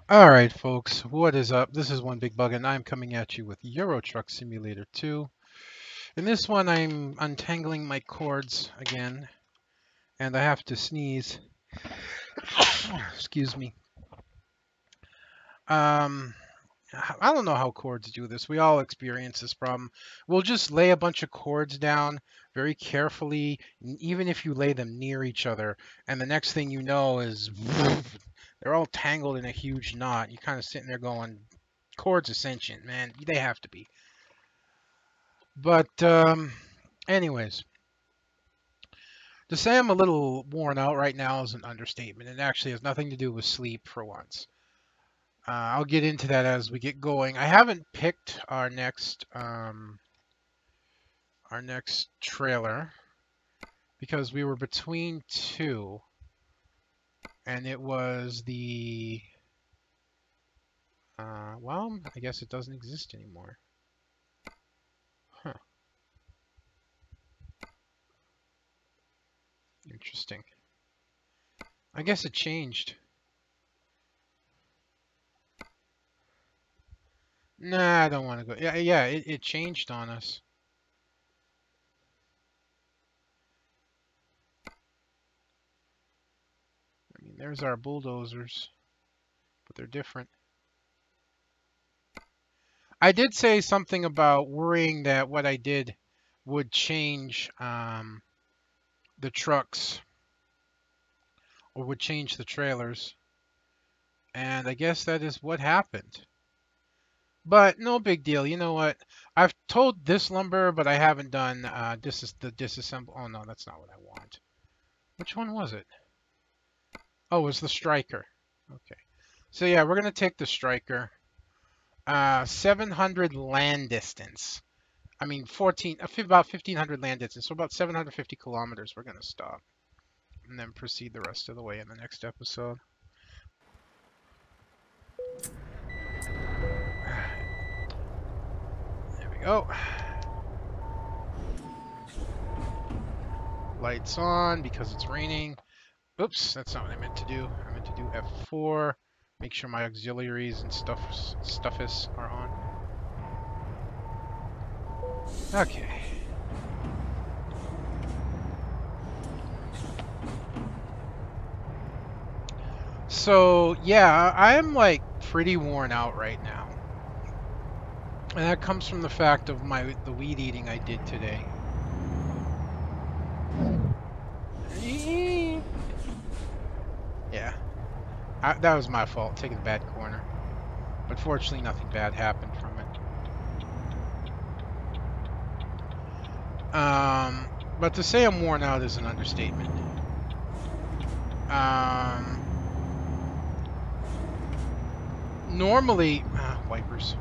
Alright folks, what is up? This is One Big Bug and I'm coming at you with Euro Truck Simulator 2. In this one I'm untangling my cords again and I have to sneeze. Excuse me. I don't know how cords do this. We all experience this problem. We'll just lay a bunch of cords down very carefully, even if you lay them near each other, and the next thing you know is they're all tangled in a huge knot. You're kind of sitting there going, cords are sentient, man. They have to be. But anyways, to say I'm a little worn out right now is an understatement. It actually has nothing to do with sleep for once. I'll get into that as we get going. I haven't picked our next trailer because we were between two, and it was the well, I guess it doesn't exist anymore. Huh. Interesting. I guess it changed. Nah, I don't want to go. Yeah, it changed on us. I mean, there's our bulldozers, but they're different. I did say something about worrying that what I did would change the trucks or would change the trailers. And I guess that is what happened. But no big deal. You know what? I've told this lumber, but I haven't done the disassemble. Oh no, that's not what I want. Which one was it? Oh, it was the striker. Okay. So yeah, we're gonna take the striker. 700 land distance. I mean, about 1,500 land distance, so about 750 kilometers. We're gonna stop and then proceed the rest of the way in the next episode. There we go. Lights on because it's raining. Oops, that's not what I meant to do. I meant to do F4. Make sure my auxiliaries and stuffs are on. Okay. So yeah, I'm like pretty worn out right now. And that comes from the fact of the weed eating I did today. Yeah, that was my fault, taking a bad corner. But fortunately, nothing bad happened from it. But to say I'm worn out is an understatement. Normally, wipers.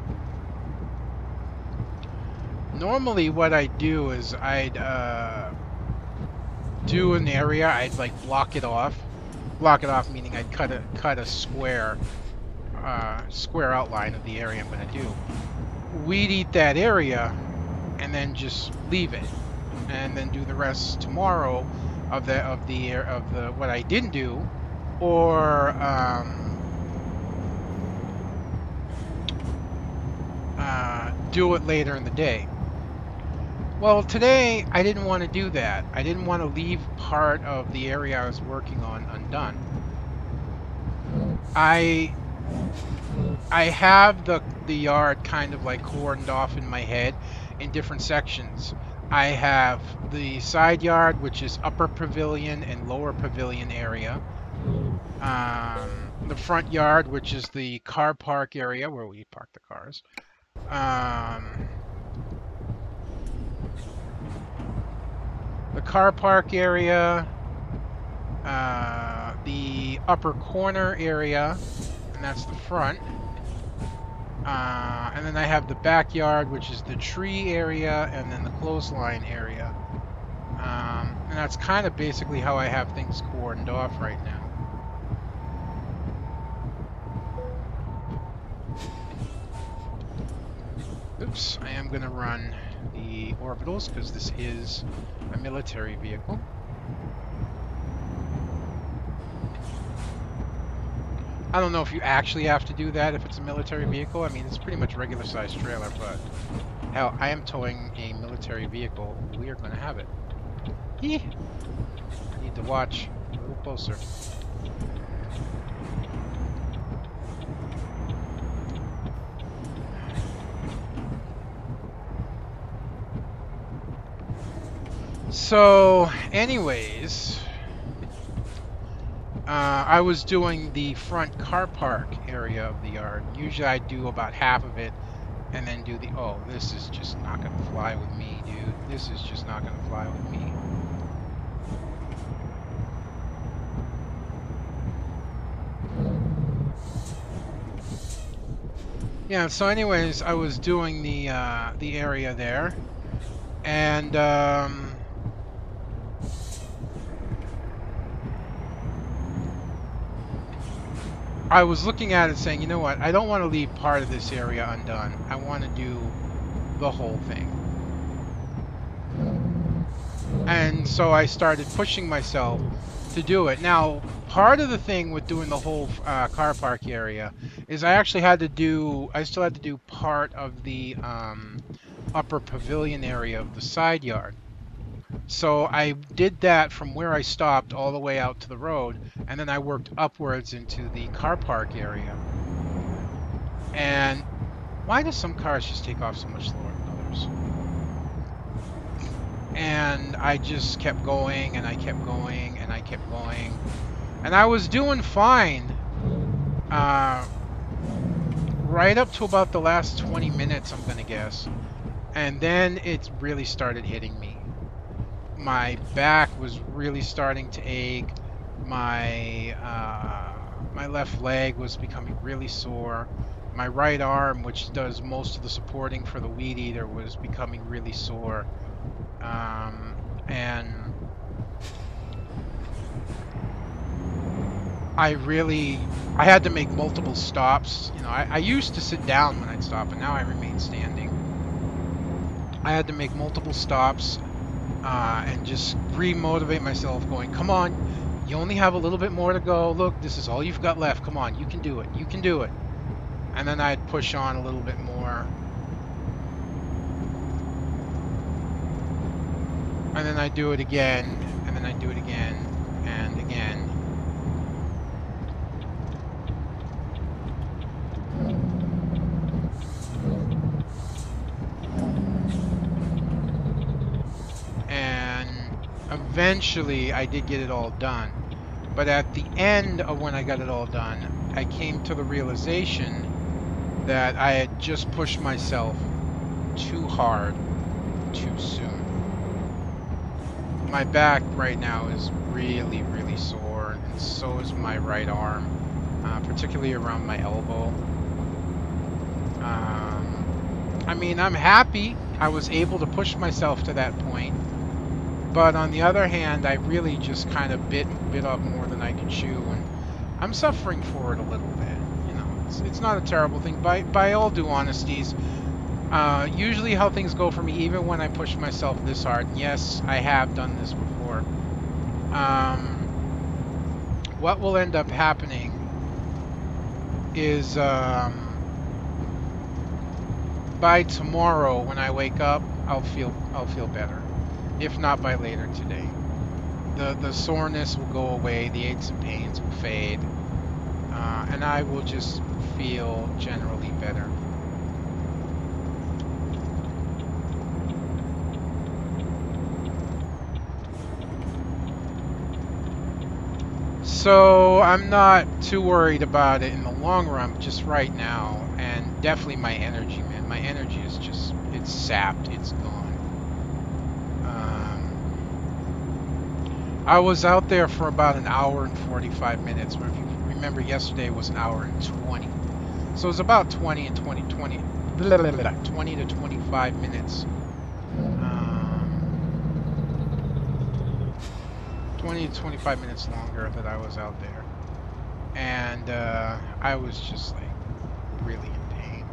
Normally, what I do is I'd do an area. I'd like block it off. Block it off meaning I'd cut a square outline of the area I'm going to do. Weed eat that area, and then just leave it, and then do the rest tomorrow of the what I didn't do, or do it later in the day. Well, today I didn't want to do that. I didn't want to leave part of the area I was working on undone. I have the yard kind of like cordoned off in my head in different sections. I have the side yard, which is upper pavilion and lower pavilion area. The front yard, which is the car park area where we park the cars. The car park area, the upper corner area, and that's the front. And then I have the backyard, which is the tree area, and then the clothesline area. And that's kind of basically how I have things cordoned off right now. Oops, I am going to run the orbitals because this is a military vehicle. I don't know if you actually have to do that if it's a military vehicle. I mean, it's pretty much a regular sized trailer, but hell, I am towing a military vehicle. We are going to have it. Yee. Need to watch a little closer. So, anyways, I was doing the front car park area of the yard. Usually I do about half of it and then do the... Oh, this is just not going to fly with me, dude. This is just not going to fly with me. Yeah, so anyways, I was doing the area there, and I was looking at it saying, you know what, I don't want to leave part of this area undone. I want to do the whole thing. And so I started pushing myself to do it. Now, part of the thing with doing the whole car park area is I still had to do part of the upper pavilion area of the side yard. So I did that from where I stopped all the way out to the road, and then I worked upwards into the car park area. And why do some cars just take off so much slower than others? And I just kept going, and I kept going, and I kept going. And I was doing fine right up to about the last 20 minutes, I'm going to guess. And then it really started hitting me. My back was really starting to ache. My left leg was becoming really sore. My right arm, which does most of the supporting for the weed eater, was becoming really sore. And I had to make multiple stops. You know, I used to sit down when I'd stop, and now I remain standing. I had to make multiple stops and just re-motivate myself, going, come on, you only have a little bit more to go. Look, this is all you've got left. Come on, you can do it. You can do it. And then I'd push on a little bit more. And then I'd do it again, and then I'd do it again, and again. And eventually I did get it all done. But at the end of when I got it all done, I came to the realization that I had just pushed myself too hard, too soon. My back right now is really, really sore, and so is my right arm, particularly around my elbow. I mean, I'm happy I was able to push myself to that point, but on the other hand, I really just kind of bit off more than I could chew, and I'm suffering for it a little bit. You know, it's not a terrible thing. By all due honesties, usually how things go for me, even when I push myself this hard, and yes, I have done this before, what will end up happening is by tomorrow when I wake up, I'll feel better, if not by later today. The soreness will go away, the aches and pains will fade, and I will just feel generally better. So I'm not too worried about it in the long run, but just right now, and definitely my energy, man. My energy is just, it's sapped, it's gone. I was out there for about an hour and 45 minutes, but if you remember, yesterday was an hour and 20. So it was about 20 to 25 minutes. 20 to 25 minutes longer that I was out there. And I was just like really in pain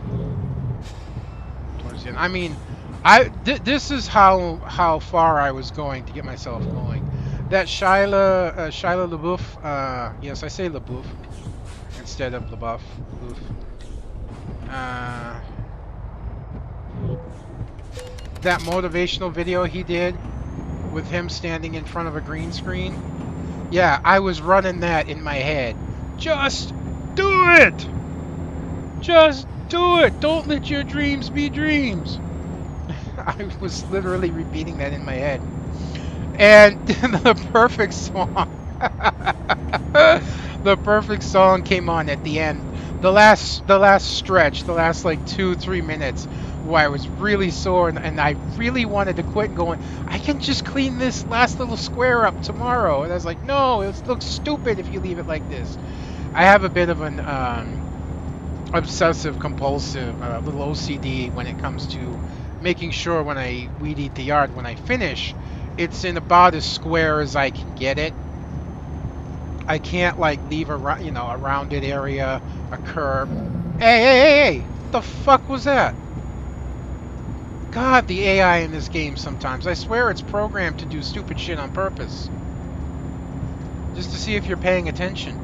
towards the end. I mean, this is how far I was going to get myself going. That Shia LaBeouf, yes, I say LaBeouf, and instead of LaBeouf. Uh, that motivational video he did with him standing in front of a green screen. Yeah, I was running that in my head. Just do it! Just do it! Don't let your dreams be dreams! I was literally repeating that in my head. And the perfect song. The perfect song came on at the end. The last stretch, the last like 2-3 minutes, where I was really sore and I really wanted to quit, going, I can just clean this last little square up tomorrow. And I was like, no, it looks stupid if you leave it like this. I have a bit of an obsessive compulsive, little OCD when it comes to making sure when I weed eat the yard, when I finish, it's in about as square as I can get it. I can't like leave a rounded area, a curb. Hey! What the fuck was that? God, the AI in this game sometimes. I swear it's programmed to do stupid shit on purpose. Just to see if you're paying attention.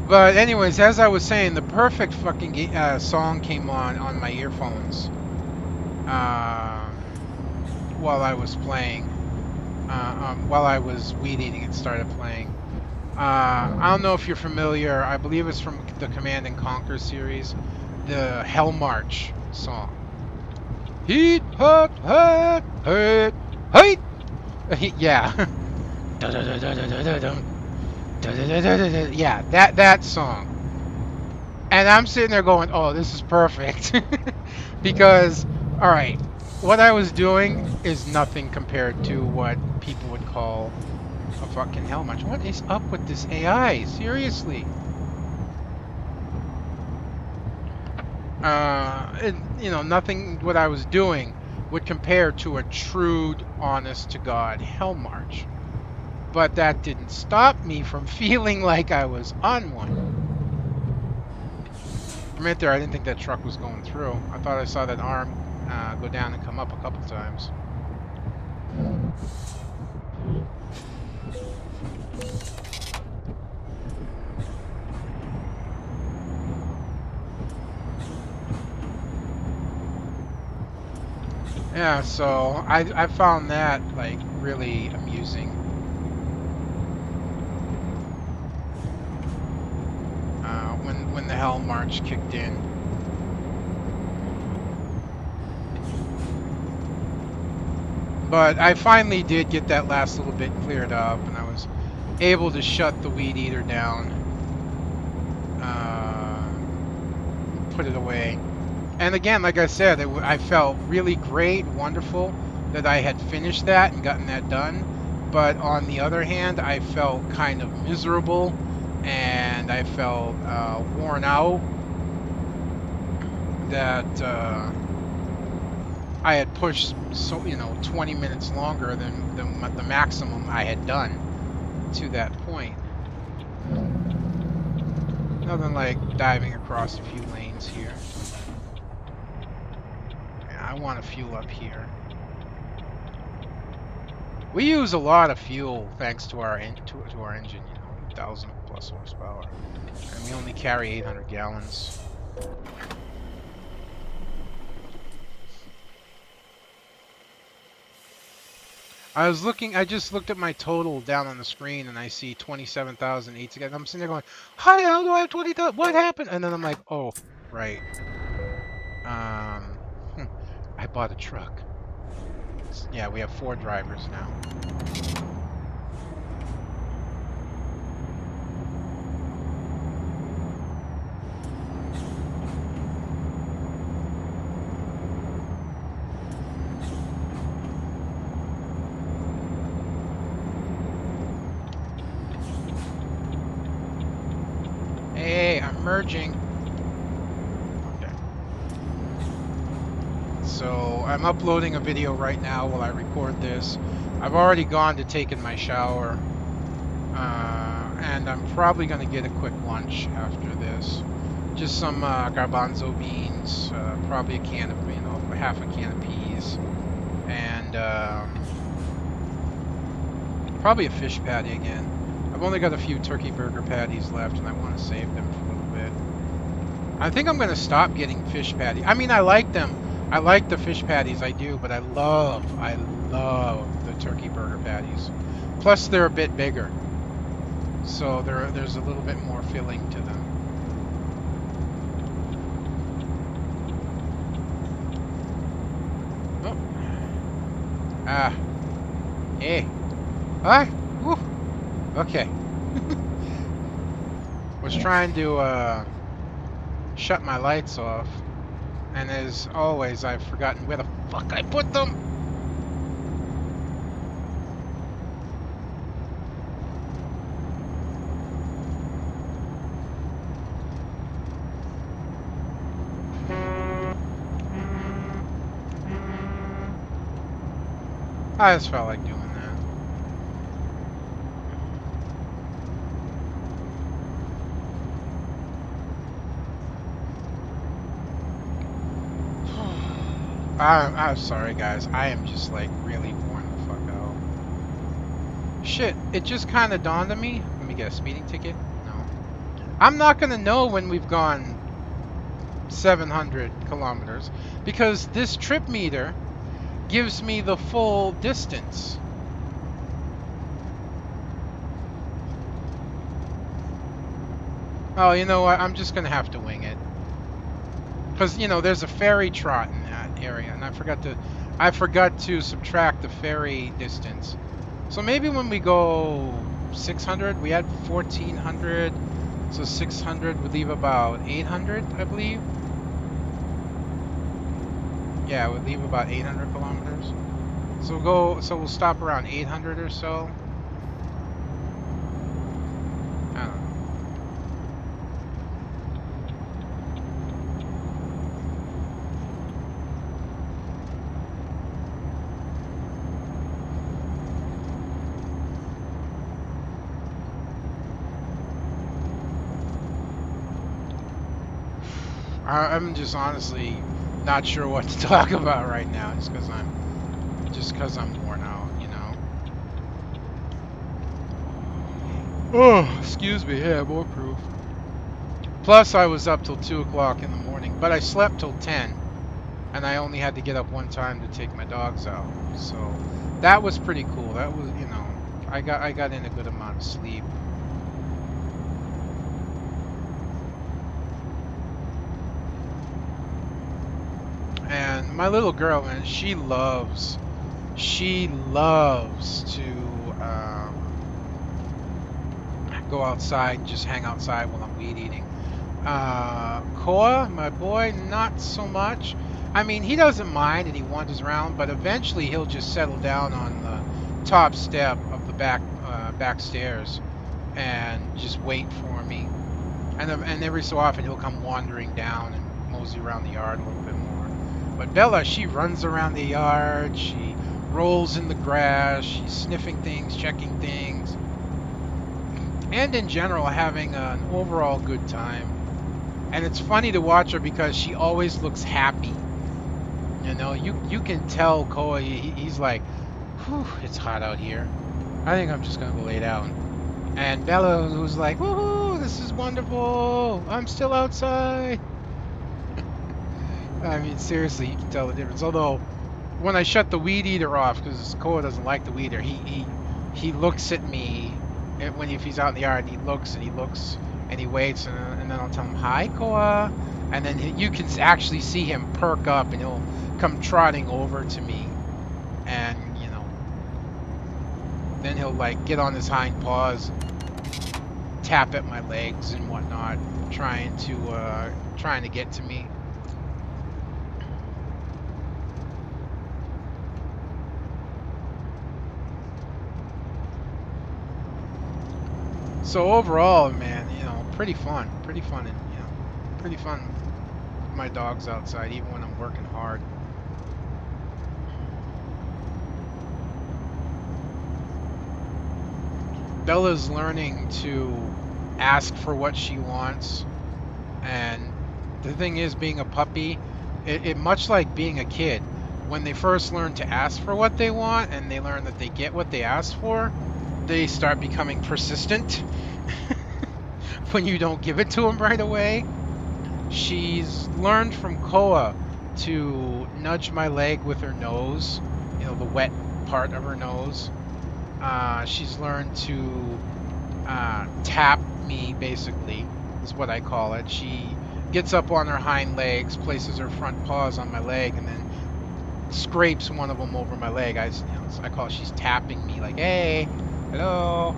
But anyways, as I was saying, the perfect fucking song came on my earphones while I was playing. While I was weed eating, it started playing. I don't know if you're familiar. I believe it's from the Command and Conquer series, the Hell March song. Heat, hot, hot, hot, hot. Yeah. Yeah, that song. And I'm sitting there going, oh, this is perfect. Because, alright, what I was doing is nothing compared to what people would call a fucking hell march. What is up with this AI? Seriously. Nothing what I was doing would compare to a true, honest to God hell march. But that didn't stop me from feeling like I was on one. For a minute there, I didn't think that truck was going through. I thought I saw that arm go down and come up a couple times. Yeah, so I found that like really amusing. When the Hell March kicked in. But I finally did get that last little bit cleared up, and I was able to shut the weed eater down, put it away. And again, like I said, I felt really great, wonderful that I had finished that and gotten that done. But on the other hand, I felt kind of miserable, and I felt worn out that I had pushed 20 minutes longer than the maximum I had done to that point. Nothing like diving across a few lanes here. Yeah, I want to fuel up here. We use a lot of fuel thanks to our to our engine, 1,000 plus horsepower, and we only carry 800 gallons. I just looked at my total down on the screen, and I see 27,008 again. I'm sitting there going, how the hell do I have 20,000? What happened? And then I'm like, oh, right. I bought a truck. Yeah, we have 4 drivers now. Hey, I'm merging. Okay. So I'm uploading a video right now while I record this. I've already gone to taking my shower. And I'm probably going to get a quick lunch after this. Just some garbanzo beans, probably a can of, half a can of peas. And Probably a fish patty again. I've only got a few turkey burger patties left, and I want to save them for a little bit. I think I'm going to stop getting fish patties. I mean, I like them. I like the fish patties, I do, but I love the turkey burger patties. Plus, they're a bit bigger, so there's a little bit more filling to them. Oh. Ah. Hey. Ah. Woo. Okay. Was trying to shut my lights off, and as always, I've forgotten where the fuck I put them. I just felt like doing that. I'm sorry, guys. I am just like really worn the fuck out. Shit, it just kind of dawned on me. Let me get a speeding ticket. No. I'm not gonna know when we've gone 700 kilometers because this trip meter gives me the full distance. Oh, you know what? I'm just gonna have to wing it. Because, you know, there's a ferry trot in that area, and I forgot to subtract the ferry distance. So maybe when we go 600, we had 1400, so 600 would leave about 800, I believe. Yeah, it would leave about 800 kilometers. So we'll stop around 800 or so. I don't know. I'm just honestly not sure what to talk about right now, just because I'm worn out, you know. Oh, excuse me. Yeah, more proof. Plus, I was up till 2 o'clock in the morning, but I slept till 10, and I only had to get up one time to take my dogs out. So that was pretty cool. That was, you know, I got in a good amount of sleep. And my little girl, man, she loves to go outside and just hang outside while I'm weed eating. Koa, my boy, not so much. I mean, he doesn't mind and he wanders around, but eventually he'll just settle down on the top step of the back stairs and just wait for me. And every so often he'll come wandering down and mosey around the yard a little bit more. But Bella, she runs around the yard, she rolls in the grass, she's sniffing things, checking things, and in general having an overall good time. And it's funny to watch her because she always looks happy. You know, you can tell Koa, he's like, whew, it's hot out here. I think I'm just gonna go lay down. And Bella was like, woohoo, this is wonderful, I'm still outside. I mean, seriously, you can tell the difference. Although, when I shut the weed eater off, because Koa doesn't like the weed eater, he looks at me if he's out in the yard, and he looks and he waits, and then I'll tell him, hi, Koa, and then you can actually see him perk up, and he'll come trotting over to me, and, you know, then he'll, like, get on his hind paws, tap at my legs and whatnot, trying to get to me. So overall, man, you know, pretty fun, and, you know, pretty fun with my dogs outside, even when I'm working hard. Bella's learning to ask for what she wants, and the thing is, being a puppy, it much like being a kid, when they first learn to ask for what they want, and they learn that they get what they ask for, they start becoming persistent when you don't give it to them right away. She's learned from Koa to nudge my leg with her nose, the wet part of her nose. She's learned to tap me, basically, is what I call it. She gets up on her hind legs, places her front paws on my leg, and then scrapes one of them over my leg. I call it, she's tapping me, like, hey, hello.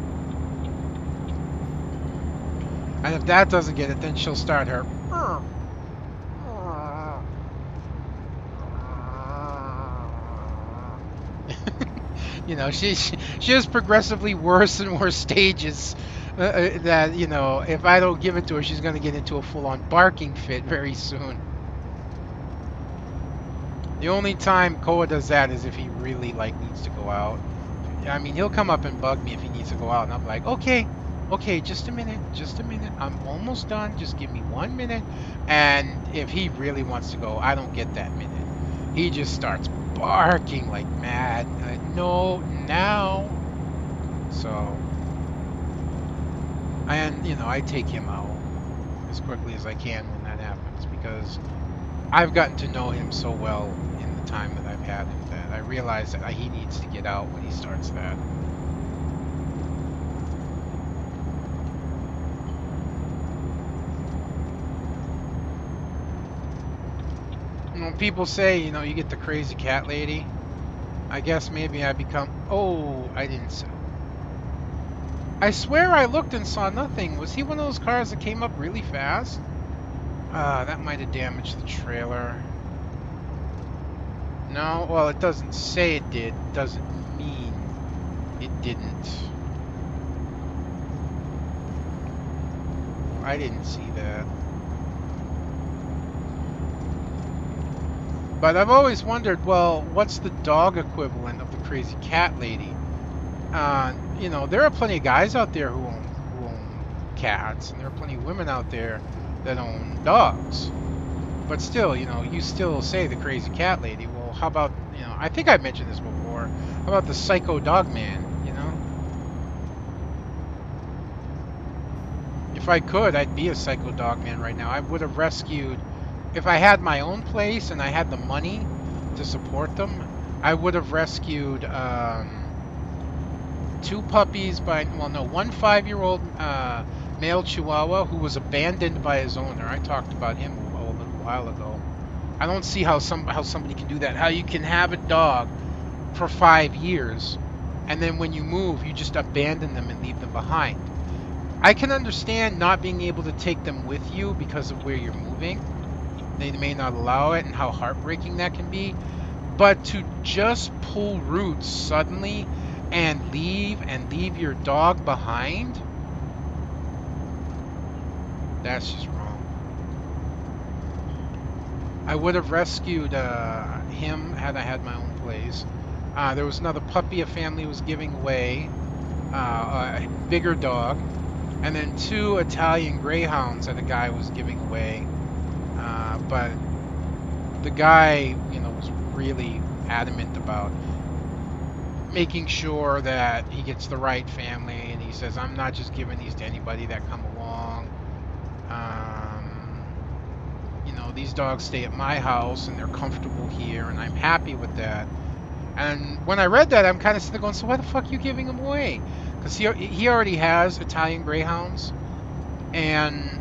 And if that doesn't get it, then she'll start her. She has progressively worse and worse stages that, if I don't give it to her, she's going to get into a full-on barking fit very soon. The only time Koa does that is if he really, needs to go out. I mean, he'll come up and bug me if he needs to go out, and I'm like, okay, just a minute, I'm almost done, just give me 1 minute. And if he really wants to go, I don't get that minute. He just starts barking like mad. No, now. So, and, I take him out as quickly as I can when that happens, because I've gotten to know him so well in the time that I've had him that I realize that he needs to get out when he starts that. People say, you get the crazy cat lady. I guess maybe I become... Oh, I didn't say. I swear I looked and saw nothing. Was he one of those cars that came up really fast? That might have damaged the trailer. No, well, it doesn't say it did. Doesn't mean it didn't. I didn't see that. But I've always wondered, well, what's the dog equivalent of the crazy cat lady? There are plenty of guys out there who own cats, and there are plenty of women out there that own dogs. But still, you still say the crazy cat lady. Well, how about, I think I mentioned this before. How about the psycho dog man, If I could, I'd be a psycho dog man right now. I would have rescued... If I had my own place and I had the money to support them, I would have rescued 2 puppies one 5-year-old male Chihuahua who was abandoned by his owner. I talked about him a little while ago. I don't see how somebody can do that. How you can have a dog for 5 years, and then when you move, you just abandon them and leave them behind. I can understand not being able to take them with you because of where you're moving. They may not allow it, and how heartbreaking that can be. But to just pull roots suddenly and leave your dog behind, that's just wrong. I would have rescued him had I had my own place. There was another puppy a family was giving away, a bigger dog, and then 2 Italian greyhounds that a guy was giving away. But the guy, was really adamant about making sure that he gets the right family, and he says, I'm not just giving these to anybody that come along. These dogs stay at my house, and they're comfortable here, and I'm happy with that. And when I read that, I'm kind of sitting there going, so why the fuck are you giving them away? Because he already has Italian greyhounds, and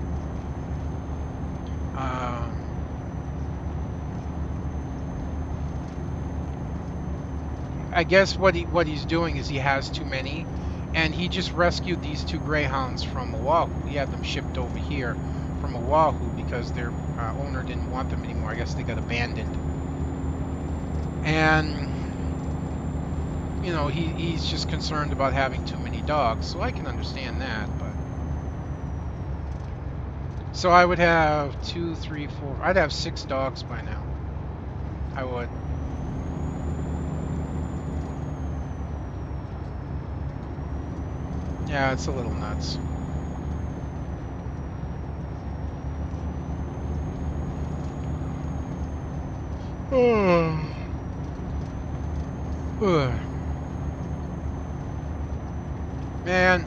I guess what he's doing is he has too many, and he just rescued these 2 greyhounds from Oahu. He had them shipped over here from Oahu because their owner didn't want them anymore. I guess they got abandoned. And he's just concerned about having too many dogs, so I can understand that. But so I would have 2, 3, 4. I'd have 6 dogs by now. I would. Yeah, it's a little nuts. Man.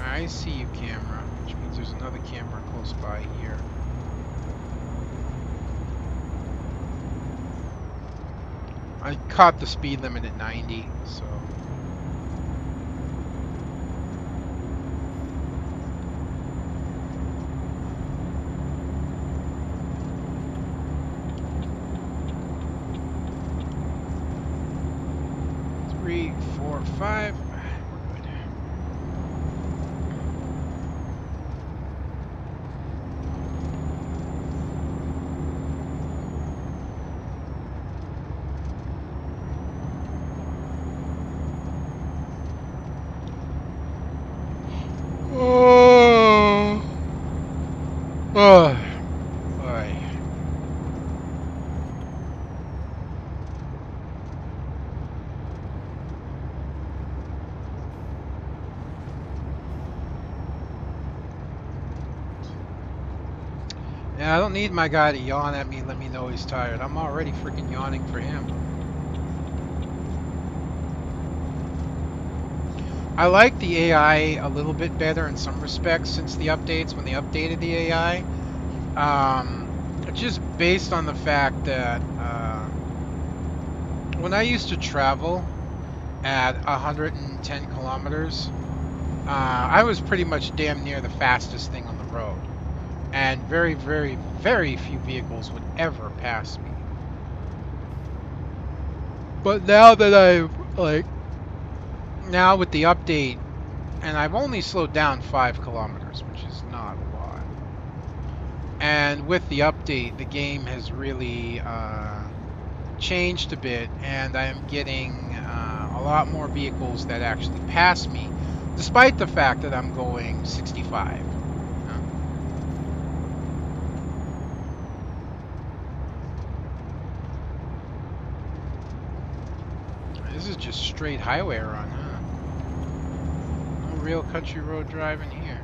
I see you, camera, which means there's another camera close by here. I caught the speed limit at 90, so... Three, four, five. We're good. Oh, oh, boy. Yeah, I don't need my guy to yawn at me and let me know he's tired. I'm already freaking yawning for him. I like the AI a little bit better in some respects since the updates, when they updated the AI. Just based on the fact that when I used to travel at 110 kilometers, I was pretty much damn near the fastest thing on the road. And very, very, very few vehicles would ever pass me. But now that now with the update, and I've only slowed down 5 kilometers, which is not a lot. And with the update, the game has really changed a bit, and I am getting a lot more vehicles that actually pass me, despite the fact that I'm going 65. This is just straight highway run, huh? No real country road driving here.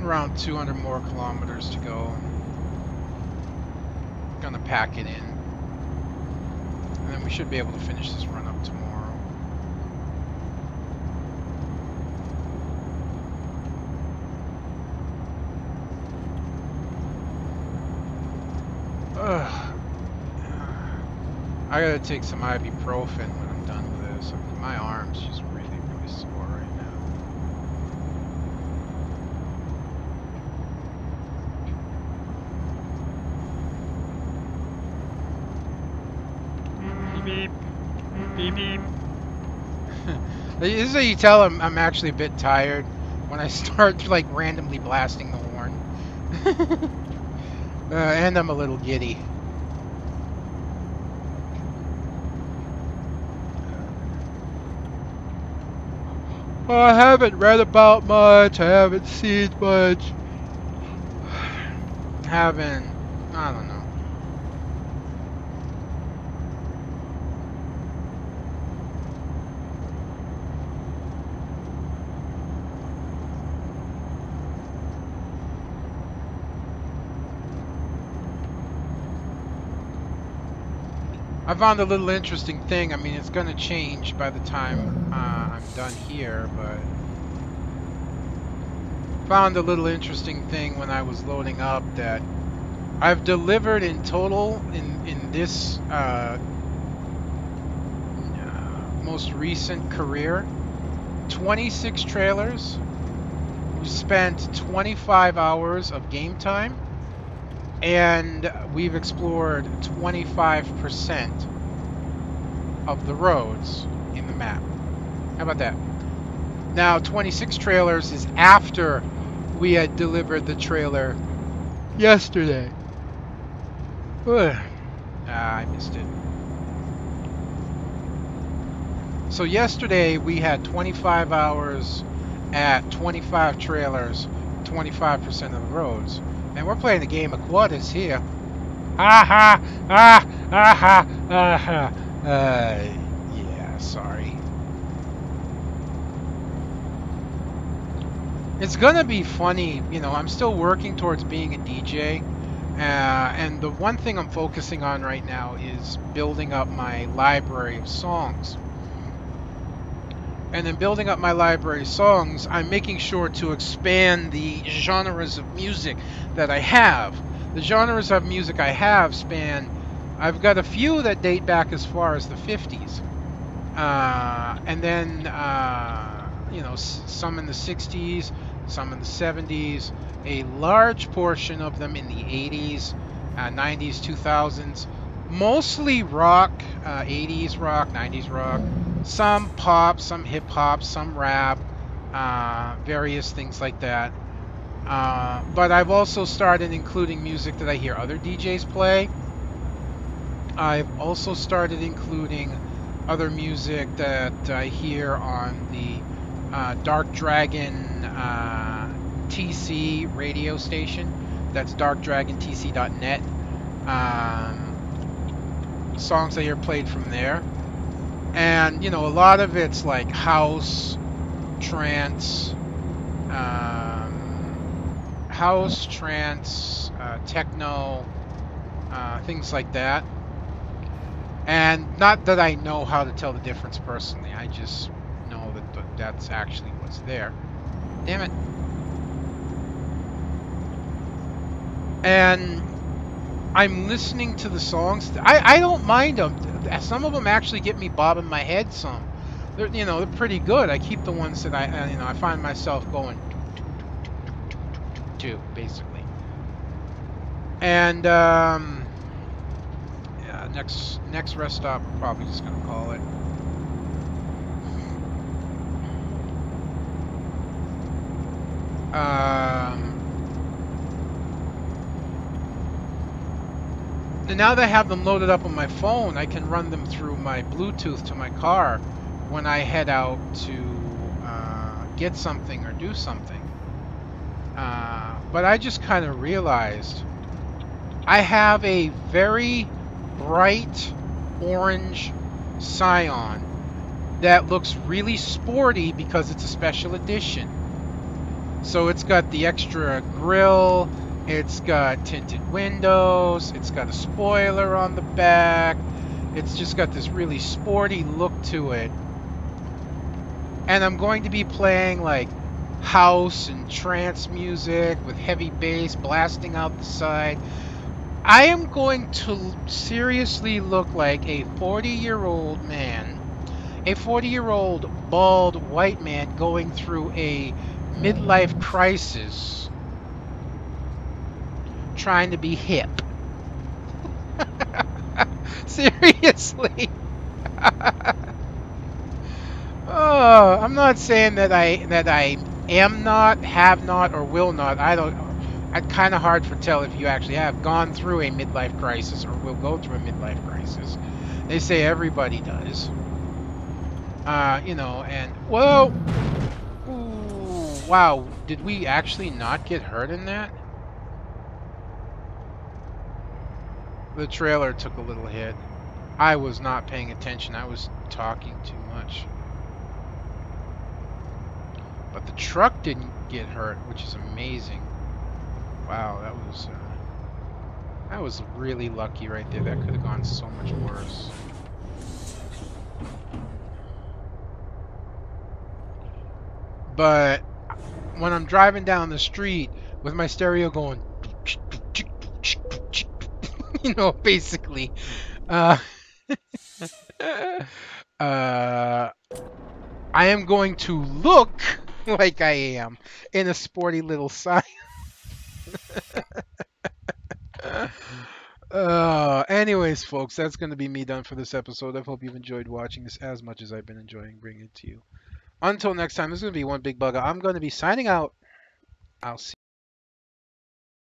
Around 200 more kilometers to go. Gonna pack it in. And then we should be able to finish this run up tomorrow. Ugh. I gotta take some ibuprofen when I'm done with this. My arm's just really, really sore right now. Beep, beep, beep, beep. This is how you tell I'm actually a bit tired, when I start like randomly blasting the horn. And I'm a little giddy. I haven't read about much, I haven't seen much. I don't know. I found a little interesting thing. I mean, it's going to change by the time I'm done here, but found a little interesting thing when I was loading up that I've delivered in total in this most recent career 26 trailers. We spent 25 hours of game time, and we've explored 25% of the roads in the map. How about that? Now, 26 trailers is after we had delivered the trailer yesterday. I missed it. So yesterday we had 25 hours at 25 trailers, 25% of the roads. And we're playing a game of quarters here. Ah ha! Ah! Ah ha! Ah ha! Yeah, sorry. It's gonna be funny, I'm still working towards being a DJ, and the one thing I'm focusing on right now is building up my library of songs. And in building up my library of songs, I'm making sure to expand the genres of music that I have. The genres of music I have I've got a few that date back as far as the 50s. And then, some in the 60s, some in the 70s, a large portion of them in the 80s, 90s, 2000s, mostly rock, 80s rock, 90s rock, some pop, some hip hop, some rap, various things like that. But I've also started including music that I hear other DJs play. I've also started including other music that I hear on the Dark Dragon TC radio station. That's darkdragontc.net. Songs I hear played from there. And, a lot of it's like house, trance, techno, things like that. And not that I know how to tell the difference personally, I just know that that's actually what's there. Damn it. And I'm listening to the songs. I don't mind them. Some of them actually get me bobbing my head some. They're pretty good. I keep the ones that I find myself going to, basically. And yeah, next rest stop, we're probably just gonna call it. And now that I have them loaded up on my phone, I can run them through my Bluetooth to my car when I head out to get something or do something. But I just kind of realized I have a very bright orange Scion that looks really sporty because it's a special edition. So it's got the extra grille, it's got tinted windows, it's got a spoiler on the back, it's just got this really sporty look to it. And I'm going to be playing like house and trance music with heavy bass blasting out the side. I am going to seriously look like a 40-year-old man, a 40-year-old bald white man going through a midlife crisis, trying to be hip. Seriously. Oh, I'm not saying that I am not, have not, or will not. It's kind of hard to tell if you actually have gone through a midlife crisis or will go through a midlife crisis. They say everybody does. And whoa, ooh, wow, did we actually not get hurt in that? The trailer took a little hit. I was not paying attention. I was talking too much. But the truck didn't get hurt, which is amazing. Wow, that was really lucky right there. That could have gone so much worse. But when I'm driving down the street with my stereo going, basically, uh, I am going to look like I am in a sporty little sign. Anyways, folks, that's going to be me done for this episode. I hope you've enjoyed watching this as much as I've been enjoying bringing it to you. Until next time, this is going to be one big bugger. I'm going to be signing out. I'll see